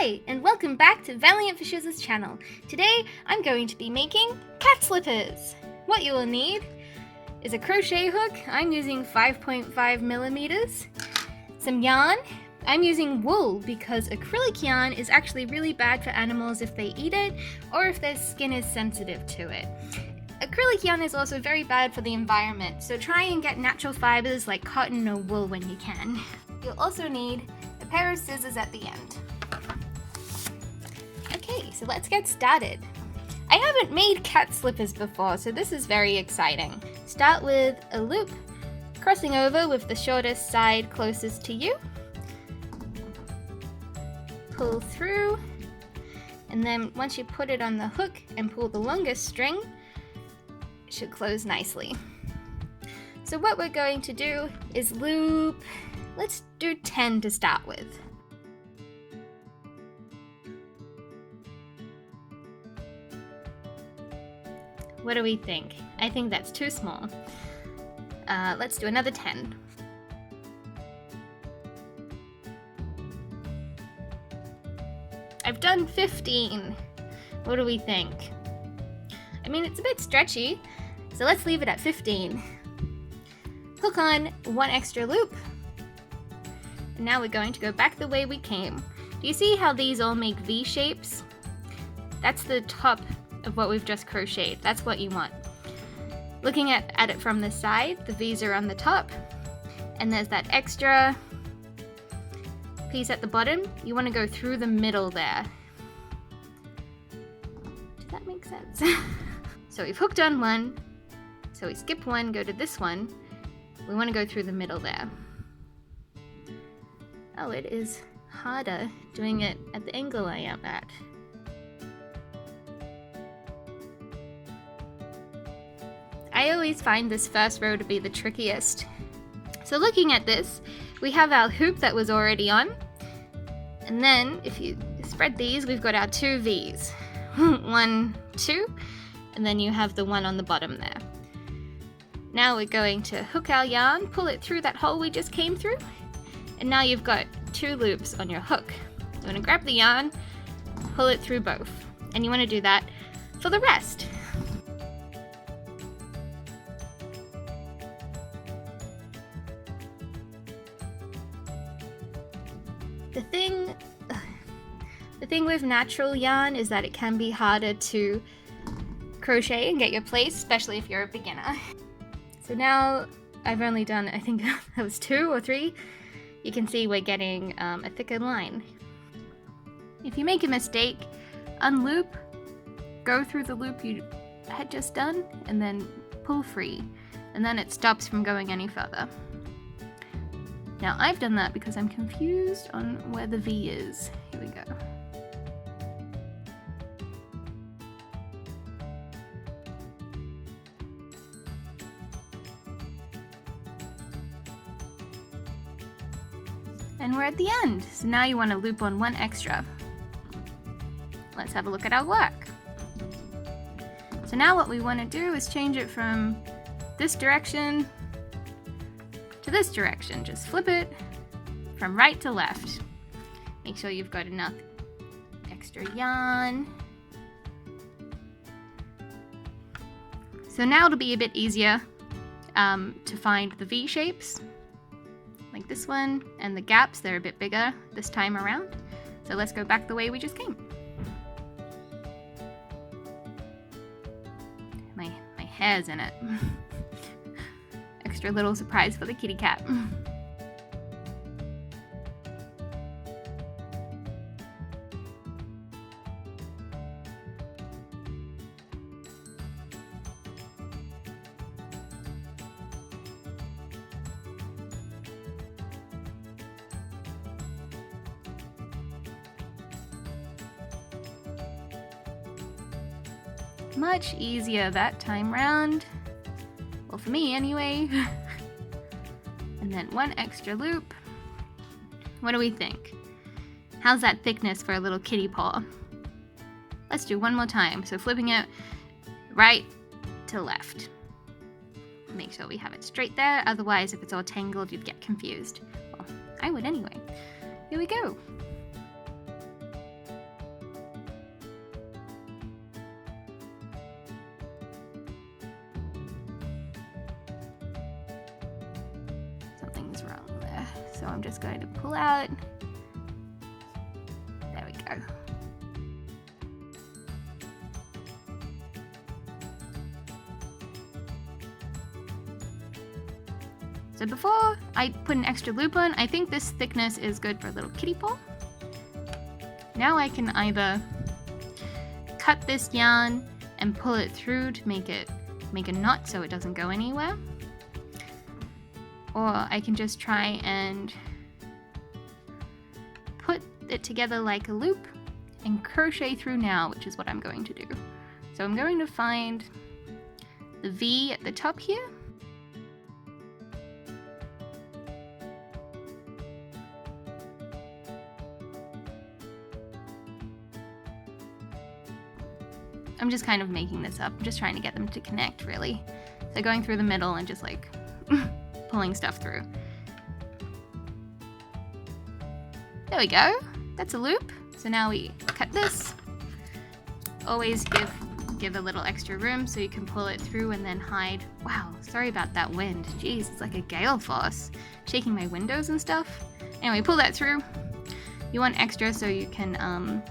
Hi, and welcome back to Valiantfoshiz's channel. Today, I'm going to be making cat slippers. What you will need is a crochet hook. I'm using 5.5 millimeters. Some yarn. I'm using wool because acrylic yarn is actually really bad for animals if they eat it or if their skin is sensitive to it. Acrylic yarn is also very bad for the environment, so try and get natural fibers like cotton or wool when you can. You'll also need a pair of scissors at the end. Okay, so let's get started. I haven't made cat slippers before, so this is very exciting. Start with a loop, crossing over with the shortest side closest to you. Pull through, and then once you put it on the hook and pull the longest string, it should close nicely. So what we're going to do is loop, let's do 10 to start with. What do we think? I think that's too small. Let's do another 10. I've done 15. What do we think? I mean, it's a bit stretchy, so let's leave it at 15. Hook on one extra loop. And now we're going to go back the way we came. Do you see how these all make V shapes? That's the top of what we've just crocheted. That's what you want. Looking at it from the side, the V's are on the top, and there's that extra piece at the bottom. You want to go through the middle there. Does that make sense? So we've hooked on one, so we skip one, go to this one. We want to go through the middle there. Oh, it is harder doing it at the angle I am at. I always find this first row to be the trickiest. So looking at this, we have our hoop that was already on, and then if you spread these, we've got our two V's. 1, 2, and then you have the one on the bottom there. Now we're going to hook our yarn, pull it through that hole we just came through, and now you've got two loops on your hook. You want to grab the yarn, pull it through both, and you want to do that for the rest. The thing with natural yarn is that it can be harder to crochet and get your place, especially if you're a beginner. So now I've only done, I think that was 2 or 3. You can see we're getting a thicker line. If you make a mistake, unloop, go through the loop you had just done, and then pull free, and then it stops from going any further. Now I've done that because I'm confused on where the V is. Here we go. And we're at the end. So now you want to loop on one extra. Let's have a look at our work. So now what we want to do is change it from this direction to this direction. Just flip it from right to left. Make sure you've got enough extra yarn. So now it'll be a bit easier to find the V shapes, like this one, and the gaps, they're a bit bigger this time around. So let's go back the way we just came. My hair's in it. Extra little surprise for the kitty cat. Much easier that time round. Well, for me anyway. And then one extra loop. What do we think? How's that thickness for a little kitty paw? Let's do one more time. So flipping it right to left. Make sure we have it straight there, otherwise if it's all tangled you'd get confused. Well, I would anyway. Here we go. So I'm just going to pull out. There we go. So before I put an extra loop on, I think this thickness is good for a little kitty paw. Now I can either cut this yarn and pull it through to make a knot so it doesn't go anywhere. Or I can just try and put it together like a loop and crochet through now, which is what I'm going to do. So I'm going to find the V at the top here. I'm just kind of making this up. I'm just trying to get them to connect, really. So going through the middle and just like pulling stuff through. There we go. That's a loop. So now we cut this. Always give a little extra room so you can pull it through and then hide. Wow, sorry about that wind. Jeez, it's like a gale force. Shaking my windows and stuff. Anyway, pull that through. You want extra so you can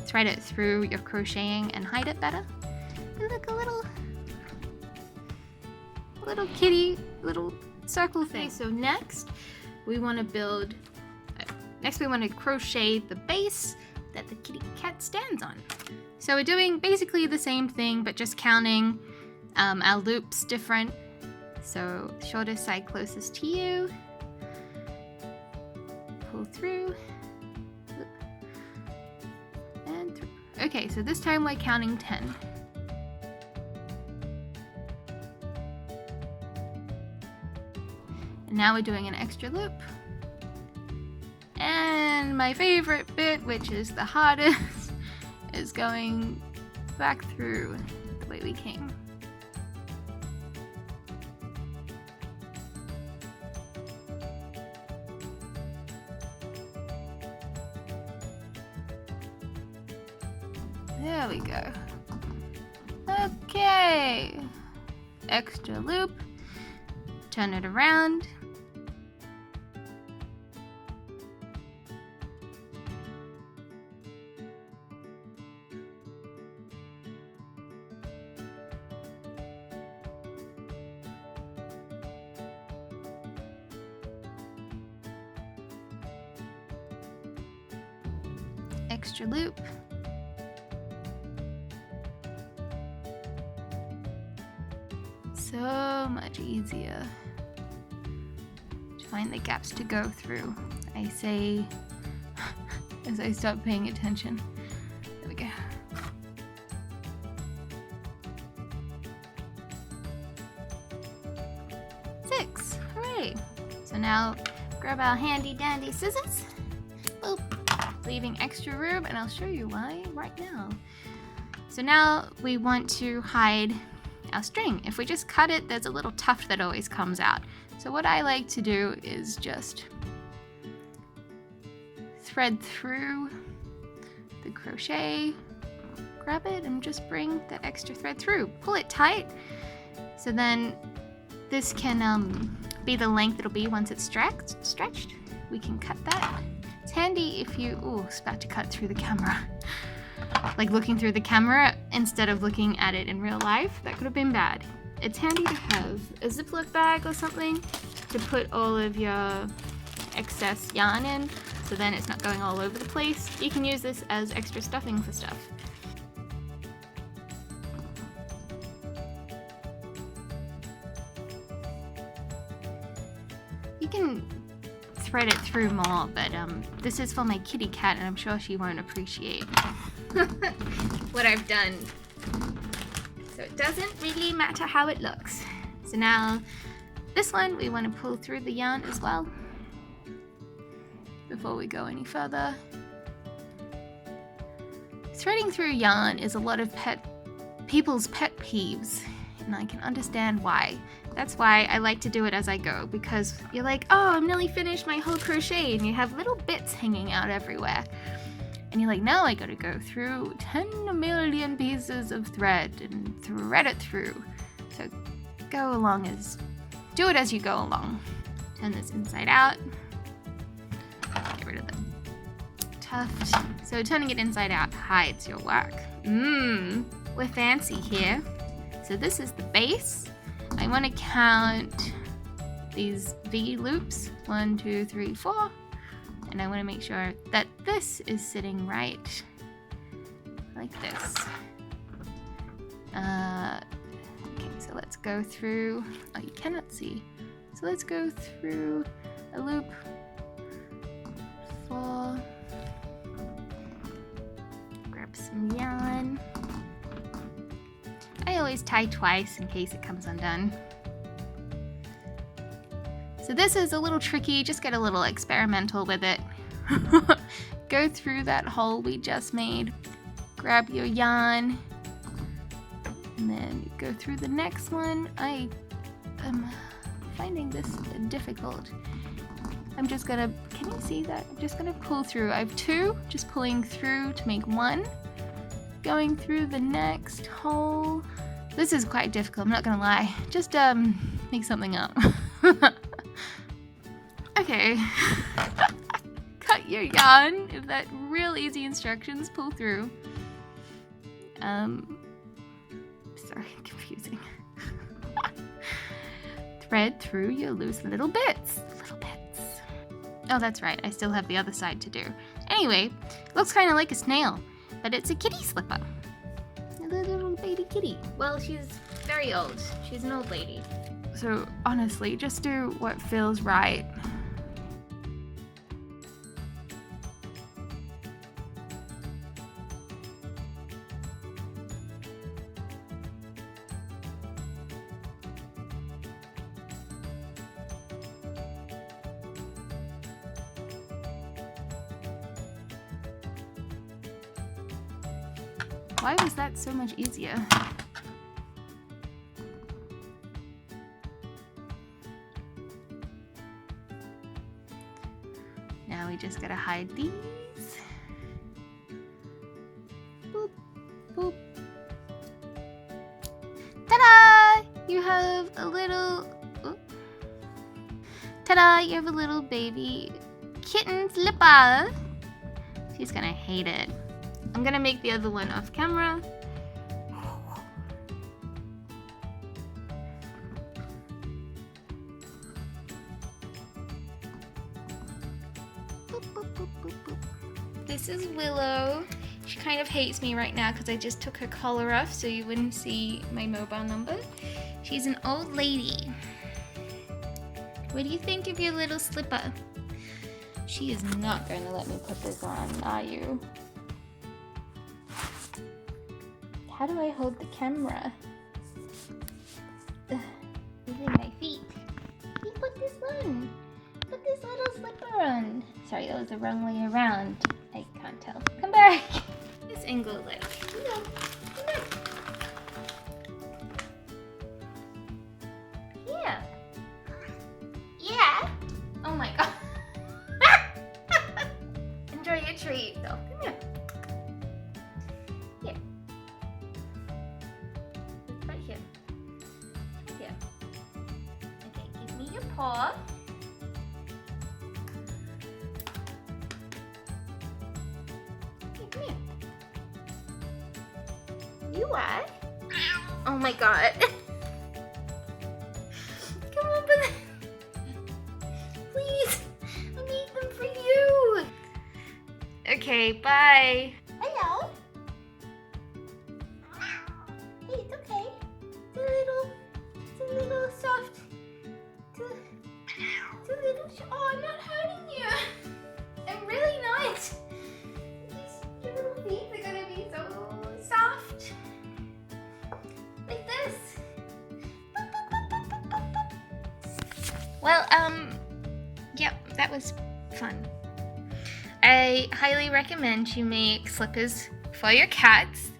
thread it through your crocheting and hide it better. And look, a little kitty, little circle thing. So next we want to crochet the base that the kitty cat stands on. So we're doing basically the same thing, but just counting our loops different. So shortest side closest to you, pull through. Okay, so this time we're counting 10. And now we're doing an extra loop. And my favorite bit, which is the hardest, is going back through the way we came. There we go. Okay. Extra loop. Turn it around. Extra loop. So much easier to find the gaps to go through, I say as I stop paying attention. There we go. Six. Hooray! So now grab our handy dandy scissors. Boop. Leaving extra room, and I'll show you why right now. So now we want to hide our string. If we just cut it, there's a little tuft that always comes out. So what I like to do is just thread through the crochet, grab it, and just bring that extra thread through. Pull it tight, so then this can be the length it'll be once it's stretched. We can cut that. It's handy if you, ooh, it's about to cut through the camera. Like looking through the camera instead of looking at it in real life. That could have been bad. It's handy to have a Ziploc bag or something to put all of your excess yarn in, so then it's not going all over the place. You can use this as extra stuffing for stuff. You can thread it through more, but this is for my kitty cat and I'm sure she won't appreciate what I've done. So it doesn't really matter how it looks. So now this one we want to pull through the yarn as well before we go any further. Threading through yarn is a lot of people's pet peeves, and I can understand why. That's why I like to do it as I go, because you're like, oh, I'm nearly finished my whole crochet, and you have little bits hanging out everywhere. And you're like, now I gotta go through 10 million pieces of thread and thread it through. So do it as you go along. Turn this inside out. Get rid of the tuft. So turning it inside out hides your work. We're fancy here. So this is the base. I want to count these V loops. 1, 2, 3, 4. And I want to make sure that this is sitting right like this. Okay, so let's go through. Oh, you cannot see. So let's go through a loop. 4. Grab some yarn. I always tie twice in case it comes undone. So this is a little tricky, just get a little experimental with it. Go through that hole we just made, grab your yarn, and then go through the next one. I am finding this difficult. I'm just gonna, can you see that? I'm just gonna pull through. I have 2, just pulling through to make 1. Going through the next hole. This is quite difficult, I'm not gonna lie. Just make something up. Okay. Cut your yarn. If that real easy instructions, pull through. Sorry, confusing. Thread through your loose little bits. Oh, that's right. I still have the other side to do. Anyway, looks kind of like a snail, but it's a kitty slipper. A little baby kitty. Well, she's very old. She's an old lady. So honestly, just do what feels right. Why was that so much easier? Now we just gotta hide these. Boop, boop. Ta-da! You have a little... Oops. Ta-da! You have a little baby kitten slipper. She's gonna hate it. I'm gonna make the other one off camera. Boop, boop, boop, boop, boop. This is Willow. She kind of hates me right now because I just took her collar off so you wouldn't see my mobile number. She's an old lady. What do you think of your little slipper? She is not going to let me put this on, are you? How do I hold the camera? Using my feet. You put this on. Put this little slipper on. Sorry, that was the wrong way around. I can't tell. Come back. This angle, like, come on. Come back. Yeah. Yeah. Oh my god. Enjoy your treat, though. Come here. Here. Right here. Right here. Okay, give me your paw. Okay, come here. You what? Oh my god. Come on, but please. I need them for you. Okay, bye. Hello. Hey, it's okay. It's a little soft. It's a little. Oh, I'm not hurting you. I'm really not. Your little feet are gonna be so soft. Like this. Well, yep, that was fun. I highly recommend you make slippers for your cats.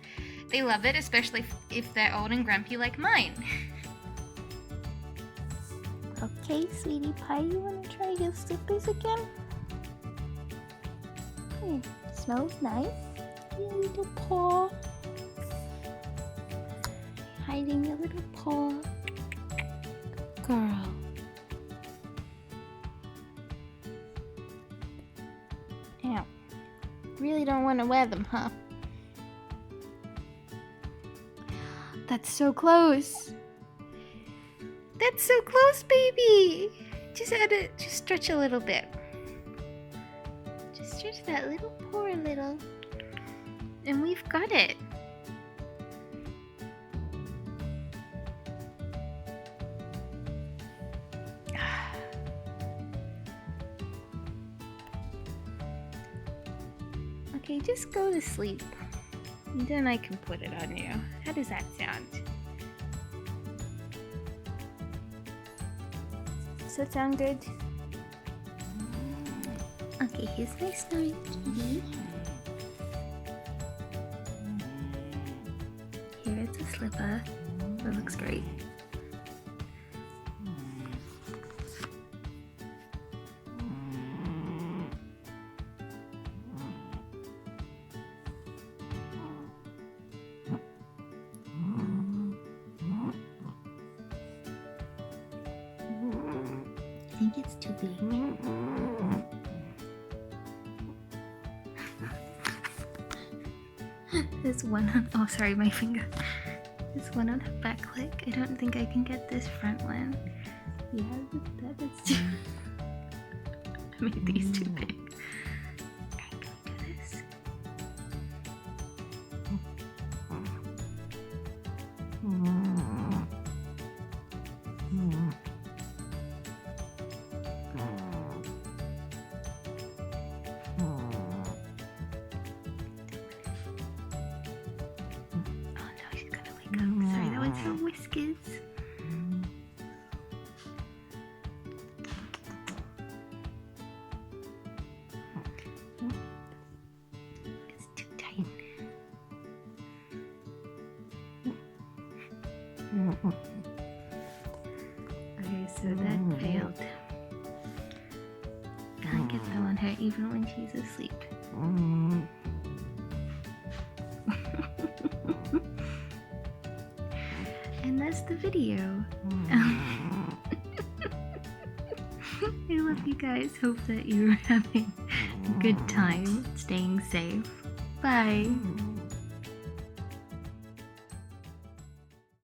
They love it, especially if they're old and grumpy like mine. Okay, sweetie pie, you want to try your slippers again? Smells nice. Your little paw. Hiding your little paw. Good girl. really don't want to wear them, huh? That's so close. That's so close, baby. Just stretch a little bit. Just stretch that little paw a little. And we've got it. Okay, just go to sleep. And then I can put it on you. How does that sound? Does that sound good? Okay, here's my snowy kitty. Here it's a slipper. That looks great. I think it's too big. There's one on, oh sorry, my finger. There's one on her back leg. I don't think I can get this front one. Yeah, that's too I made these too big. Alright, can we do this? Sorry, that was her whiskers. It's too tight. Okay, so that failed. Can't get that on her even when she's asleep. And that's the video. I love you guys. Hope that you're having a good time, staying safe. Bye.